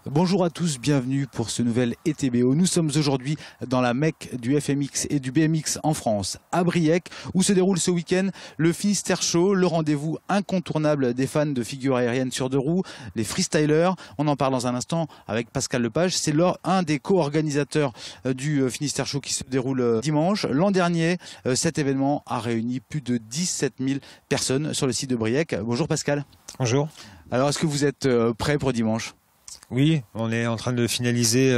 Bonjour à tous, bienvenue pour ce nouvel ETBO. Nous sommes aujourd'hui dans la Mecque du FMX et du BMX en France, à Briec, où se déroule ce week-end le Finistère Show, le rendez-vous incontournable des fans de figures aériennes sur deux roues, les freestylers. On en parle dans un instant avec Pascal Lepage. C'est un des co-organisateurs du Finistère Show qui se déroule dimanche. L'an dernier, cet événement a réuni plus de 17 000 personnes sur le site de Briec. Bonjour Pascal. Bonjour. Alors, est-ce que vous êtes prêt pour dimanche ? Oui, on est en train de finaliser et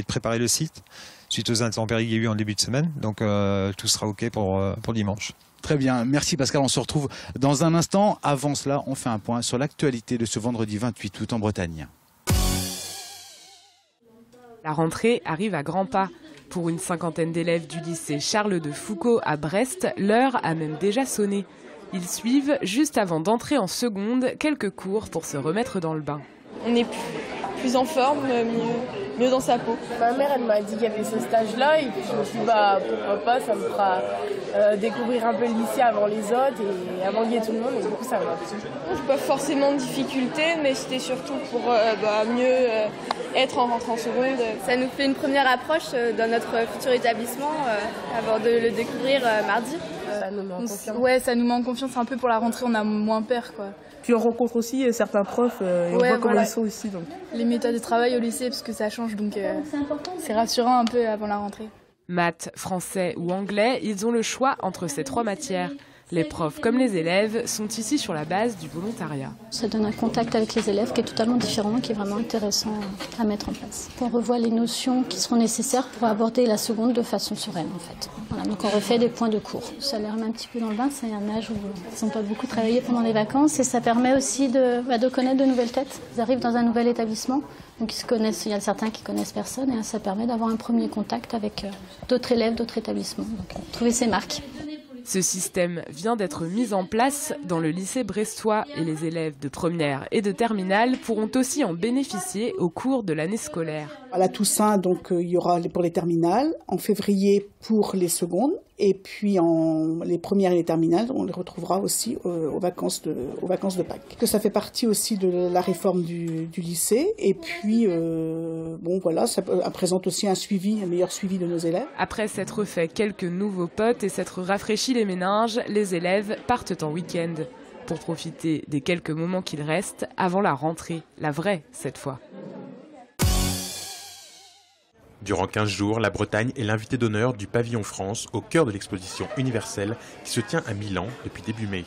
de préparer le site suite aux intempéries qu'il y a eu en début de semaine. Donc tout sera OK pour dimanche. Très bien, merci Pascal, on se retrouve dans un instant. Avant cela, on fait un point sur l'actualité de ce vendredi 28 août en Bretagne. La rentrée arrive à grands pas. Pour une cinquantaine d'élèves du lycée Charles de Foucault à Brest, l'heure a même déjà sonné. Ils suivent, juste avant d'entrer en seconde, quelques cours pour se remettre dans le bain. On est plus en forme, mieux dans sa peau. Ma mère, elle m'a dit qu'il y avait ce stage-là et puis je me suis dit, pourquoi pas, ça me fera découvrir un peu le lycée avant les autres et avant qu'il y ait tout le monde, et du coup ça m'a plu. Je n'ai pas forcément de difficultés, mais c'était surtout pour mieux être en rentrant en seconde. Ça nous fait une première approche dans notre futur établissement avant de le découvrir mardi. Ça nous met en confiance. Ouais, ça nous met en confiance un peu pour la rentrée, on a moins peur, quoi. Puis on rencontre aussi certains profs et on voit comment ils sont aussi. Donc. Les méthodes de travail au lycée, parce que ça change, donc c'est rassurant un peu avant la rentrée. Maths, français ou anglais, ils ont le choix entre ces trois matières. Les profs comme les élèves sont ici sur la base du volontariat. Ça donne un contact avec les élèves qui est totalement différent, qui est vraiment intéressant à mettre en place. On revoit les notions qui seront nécessaires pour aborder la seconde de façon sereine en fait. Voilà, donc on refait des points de cours. Ça les remet un petit peu dans le bain, c'est un âge où ils n'ont pas beaucoup travaillé pendant les vacances et ça permet aussi de connaître de nouvelles têtes. Ils arrivent dans un nouvel établissement, donc ils se connaissent, il y a certains qui connaissent personne et ça permet d'avoir un premier contact avec d'autres élèves, d'autres établissements. Donc trouver ses marques. Ce système vient d'être mis en place dans le lycée brestois et les élèves de première et de terminale pourront aussi en bénéficier au cours de l'année scolaire. À la Toussaint, donc, il y aura pour les terminales, en février pour les secondes, et puis les premières et les terminales, on les retrouvera aussi aux vacances de Pâques. Que ça fait partie aussi de la réforme du lycée, et puis voilà, ça présente aussi un meilleur suivi de nos élèves. Après s'être fait quelques nouveaux potes et s'être rafraîchi les méninges, les élèves partent en week-end pour profiter des quelques moments qu'il reste avant la rentrée, la vraie cette fois. Durant 15 jours, la Bretagne est l'invité d'honneur du Pavillon France au cœur de l'exposition universelle qui se tient à Milan depuis début mai.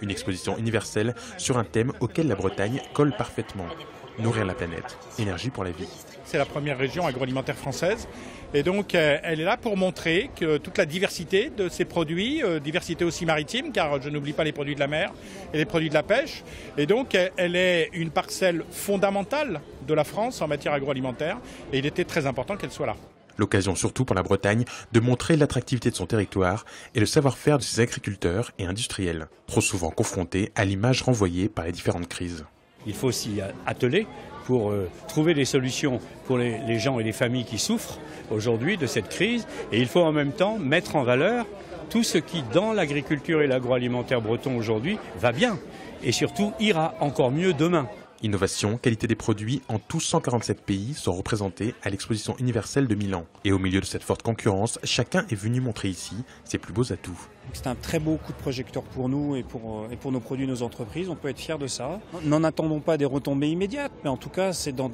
Une exposition universelle sur un thème auquel la Bretagne colle parfaitement. Nourrir la planète, énergie pour la vie. C'est la première région agroalimentaire française et donc elle est là pour montrer que toute la diversité de ses produits, diversité aussi maritime car je n'oublie pas les produits de la mer et les produits de la pêche et donc elle est une parcelle fondamentale de la France en matière agroalimentaire et il était très important qu'elle soit là. L'occasion surtout pour la Bretagne de montrer l'attractivité de son territoire et le savoir-faire de ses agriculteurs et industriels, trop souvent confrontés à l'image renvoyée par les différentes crises. Il faut s'y atteler pour trouver des solutions pour les gens et les familles qui souffrent aujourd'hui de cette crise. Et il faut en même temps mettre en valeur tout ce qui, dans l'agriculture et l'agroalimentaire breton aujourd'hui, va bien. Et surtout, ira encore mieux demain. Innovation, qualité des produits, en tous 147 pays sont représentés à l'exposition universelle de Milan. Et au milieu de cette forte concurrence, chacun est venu montrer ici ses plus beaux atouts. C'est un très beau coup de projecteur pour nous et pour nos produits, nos entreprises. On peut être fiers de ça. N'en attendons pas des retombées immédiates, mais en tout cas, c'est dans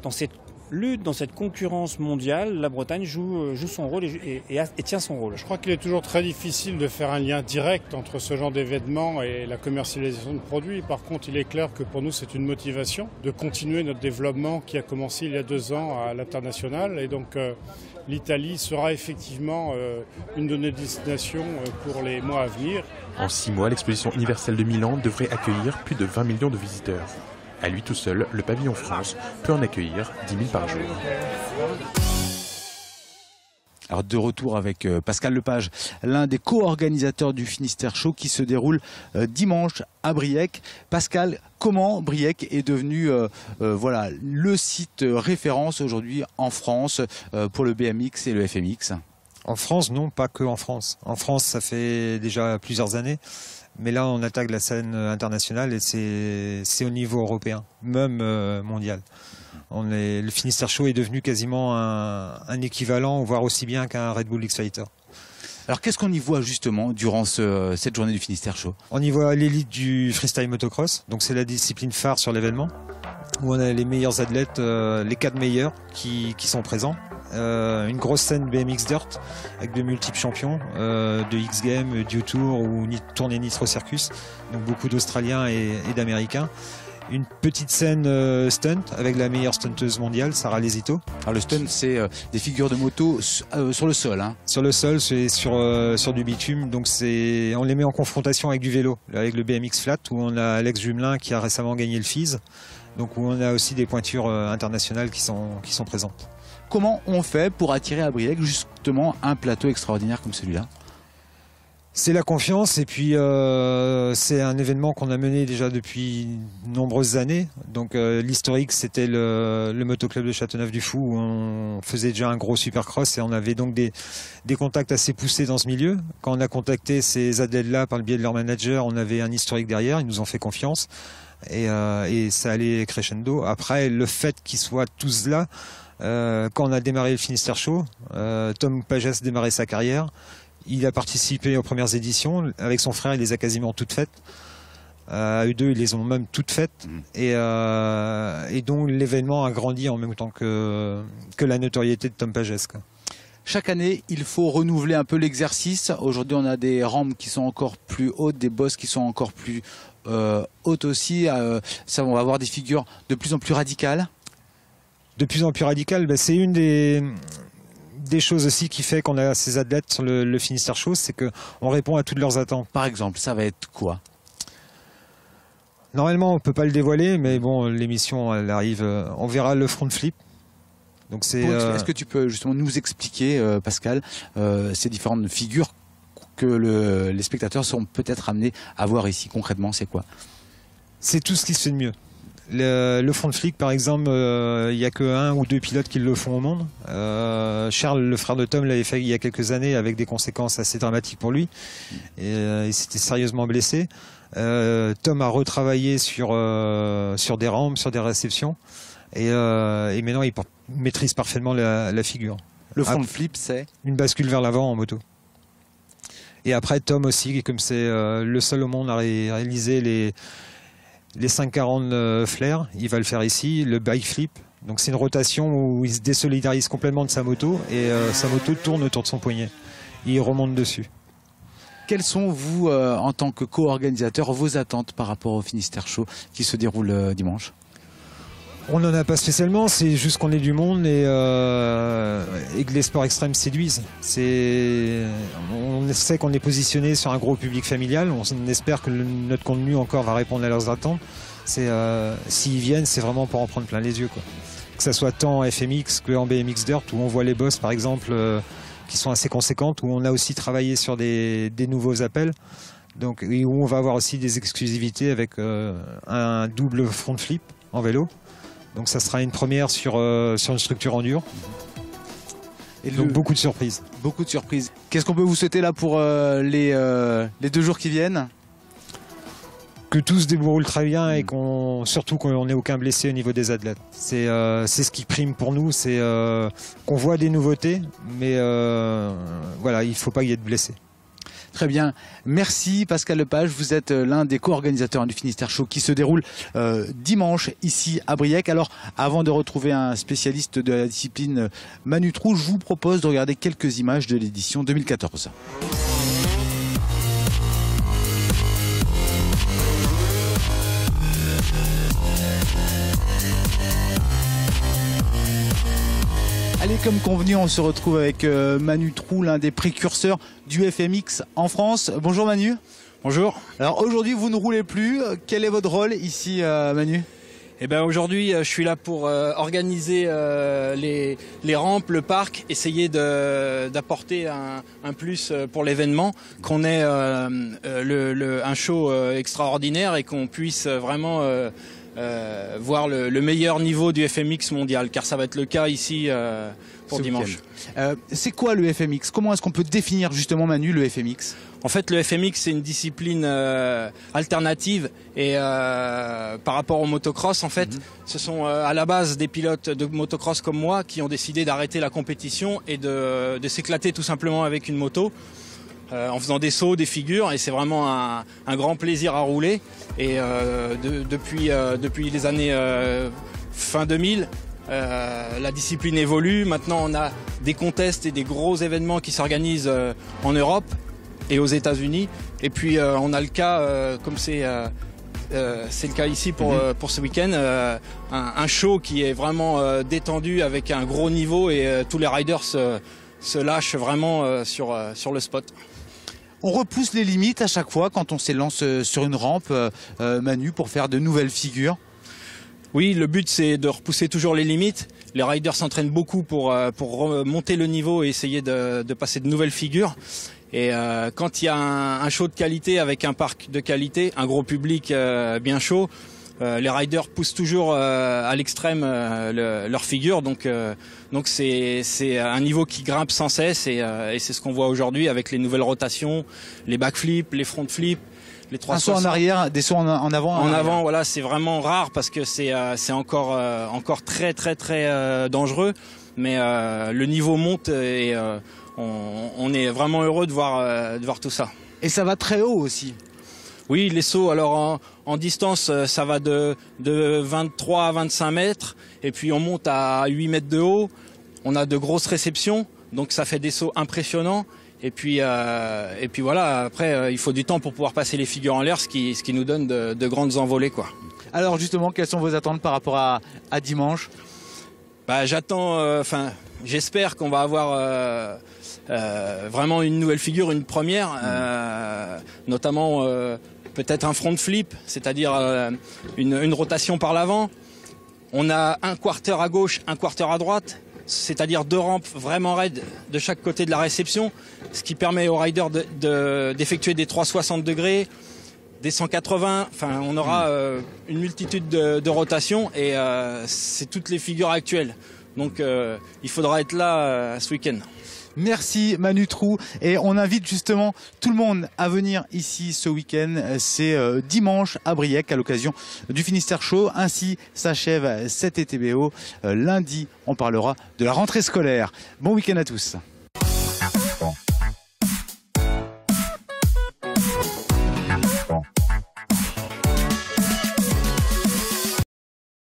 cette lutte, dans cette concurrence mondiale, la Bretagne joue son rôle et tient son rôle. Je crois qu'il est toujours très difficile de faire un lien direct entre ce genre d'événements et la commercialisation de produits. Par contre, il est clair que pour nous, c'est une motivation de continuer notre développement qui a commencé il y a 2 ans à l'international. Et donc, l'Italie sera effectivement une de nos destinations pour les mois à venir. En 6 mois, l'exposition universelle de Milan devrait accueillir plus de 20 millions de visiteurs. À lui tout seul, le Pavillon France peut en accueillir 10 000 par jour. Alors de retour avec Pascal Lepage, l'un des co-organisateurs du Finistère Show qui se déroule dimanche à Briec. Pascal, comment Briec est devenu le site référence aujourd'hui en France pour le BMX et le FMX? En France, non, pas que en France. En France, ça fait déjà plusieurs années. Mais là, on attaque la scène internationale et c'est au niveau européen, même mondial. Le Finistère Show est devenu quasiment un équivalent, voire aussi bien qu'un Red Bull X-Fighter. Alors qu'est-ce qu'on y voit justement durant cette journée du Finistère Show? On y voit l'élite du freestyle motocross, donc c'est la discipline phare sur l'événement, où on a les meilleurs athlètes, les 4 meilleurs qui sont présents. Une grosse scène BMX Dirt avec de multiples champions de X Games, du Tour ou tournée Nitro Circus, donc beaucoup d'Australiens et d'Américains. Une petite scène stunt avec la meilleure stunteuse mondiale, Sarah Lesito. Alors le stunt, c'est des figures de moto sur le sol. Hein. Sur le sol, c'est sur du bitume, donc on les met en confrontation avec du vélo, avec le BMX Flat, où on a Alex Jumelin qui a récemment gagné le FIS, donc où on a aussi des pointures internationales qui sont présentes. Comment on fait pour attirer à Briec justement un plateau extraordinaire comme celui-là? C'est la confiance et puis c'est un événement qu'on a mené déjà depuis de nombreuses années. Donc l'historique, c'était le motoclub de Châteauneuf-du-Fou où on faisait déjà un gros supercross et on avait donc des contacts assez poussés dans ce milieu. Quand on a contacté ces athlètes-là par le biais de leur manager, on avait un historique derrière, ils nous ont fait confiance et ça allait crescendo. Après, le fait qu'ils soient tous là, quand on a démarré le Finistère Show, Tom Pagès démarrait sa carrière. Il a participé aux premières éditions. Avec son frère, il les a quasiment toutes faites. Eux deux, ils les ont même toutes faites. Et donc, l'événement a grandi en même temps que la notoriété de Tom Pagès. Chaque année, il faut renouveler un peu l'exercice. Aujourd'hui, on a des rampes qui sont encore plus hautes, des bosses qui sont encore plus hautes aussi. Ça, on va avoir des figures de plus en plus radicales. De plus en plus radicales, c'est une des choses aussi qui fait qu'on a ces athlètes sur le Finistère Show, c'est qu'on répond à toutes leurs attentes. Par exemple, ça va être quoi? Normalement, on ne peut pas le dévoiler, mais bon, l'émission, elle arrive. On verra le front flip. Donc est-ce que tu peux justement nous expliquer, Pascal, ces différentes figures que les spectateurs seront peut-être amenés à voir ici? Concrètement, c'est quoi? C'est tout ce qui se fait de mieux. Le front flip, par exemple, il n'y a que 1 ou 2 pilotes qui le font au monde. Charles, le frère de Tom, l'avait fait il y a quelques années avec des conséquences assez dramatiques pour lui. Il s'était sérieusement blessé. Tom a retravaillé sur des rampes, sur des réceptions. Et maintenant, il maîtrise parfaitement la figure. Le front flip, c'est une bascule vers l'avant en moto. Et après, Tom aussi, comme c'est le seul au monde à réaliser les 540 flares, il va le faire ici, le bike flip. Donc c'est une rotation où il se désolidarise complètement de sa moto et sa moto tourne autour de son poignet. Il remonte dessus. Quelles sont, vous, en tant que co-organisateur, vos attentes par rapport au Finistère Show qui se déroule dimanche? On n'en a pas spécialement, c'est juste qu'on est du monde et que les sports extrêmes séduisent. On sait qu'on est positionné sur un gros public familial, on espère que notre contenu encore va répondre à leurs attentes. S'ils viennent, c'est vraiment pour en prendre plein les yeux, quoi. Que ça soit tant en FMX que en BMX Dirt, où on voit les bosses par exemple qui sont assez conséquentes, où on a aussi travaillé sur des nouveaux appels. Donc, où on va avoir aussi des exclusivités avec un double front flip en vélo. Donc ça sera une première sur une structure en dur. Et donc beaucoup de surprises. Beaucoup de surprises. Qu'est-ce qu'on peut vous souhaiter là pour les 2 jours qui viennent? Que tout se déroule très bien et surtout qu'on n'ait aucun blessé au niveau des athlètes. C'est ce qui prime pour nous, c'est qu'on voit des nouveautés, mais voilà, il ne faut pas qu'il y ait de blessés. Très bien. Merci Pascal Lepage. Vous êtes l'un des co-organisateurs du Finistère Show qui se déroule dimanche ici à Briec. Alors, avant de retrouver un spécialiste de la discipline, Manu Trou, je vous propose de regarder quelques images de l'édition 2014. Allez, comme convenu, on se retrouve avec Manu Trou, l'un des précurseurs du FMX en France. Bonjour Manu. Bonjour. Alors aujourd'hui, vous ne roulez plus. Quel est votre rôle ici, Manu? Eh ben aujourd'hui, je suis là pour organiser les rampes, le parc, essayer d'apporter un plus pour l'événement, qu'on ait un show extraordinaire et qu'on puisse vraiment voir le meilleur niveau du FMX mondial, car ça va être le cas ici pour dimanche. C'est quoi le FMX? Comment est-ce qu'on peut définir justement, Manu, le FMX? En fait, le FMX, c'est une discipline alternative et par rapport au motocross, en fait, ce sont à la base des pilotes de motocross comme moi qui ont décidé d'arrêter la compétition et de s'éclater tout simplement avec une moto en faisant des sauts, des figures, et c'est vraiment un grand plaisir à rouler. Et depuis les années fin 2000, la discipline évolue. Maintenant, on a des contests et des gros événements qui s'organisent en Europe et aux États-Unis. Et puis on a le cas, comme c'est le cas ici pour ce week-end, un show qui est vraiment détendu avec un gros niveau, et tous les riders se lâchent vraiment sur le spot. On repousse les limites à chaque fois quand on s'élance sur une rampe, Manu, pour faire de nouvelles figures. Oui, le but c'est de repousser toujours les limites. Les riders s'entraînent beaucoup pour remonter le niveau et essayer de passer de nouvelles figures. Et quand il y a un show de qualité avec un parc de qualité, un gros public bien chaud, les riders poussent toujours à l'extrême leur figure. Donc c'est un niveau qui grimpe sans cesse, et c'est ce qu'on voit aujourd'hui avec les nouvelles rotations, les backflips, les front flips. Les 360. Un saut en arrière, des sauts en avant. En avant, voilà, c'est vraiment rare parce que c'est encore très dangereux. Mais le niveau monte et on est vraiment heureux de voir tout ça. Et ça va très haut aussi. Oui, les sauts, alors en distance, ça va de 23 à 25 mètres, et puis on monte à 8 mètres de haut. On a de grosses réceptions, donc ça fait des sauts impressionnants. Et puis voilà, après, il faut du temps pour pouvoir passer les figures en l'air, ce qui nous donne de grandes envolées, quoi. Alors justement, quelles sont vos attentes par rapport à dimanche? J'espère qu'on va avoir vraiment une nouvelle figure, une première, notamment peut-être un front flip, c'est-à-dire une rotation par l'avant. On a un quarter à gauche, un quarter à droite, c'est-à-dire deux rampes vraiment raides de chaque côté de la réception, ce qui permet aux riders d'effectuer des 360 degrés, des 180, enfin on aura une multitude de rotations, et c'est toutes les figures actuelles. Donc il faudra être là ce week-end. Merci Manu Trou, et on invite justement tout le monde à venir ici ce week-end. C'est dimanche à Briec à l'occasion du Finistère Show. Ainsi s'achève cet ETBO. Lundi, on parlera de la rentrée scolaire. Bon week-end à tous.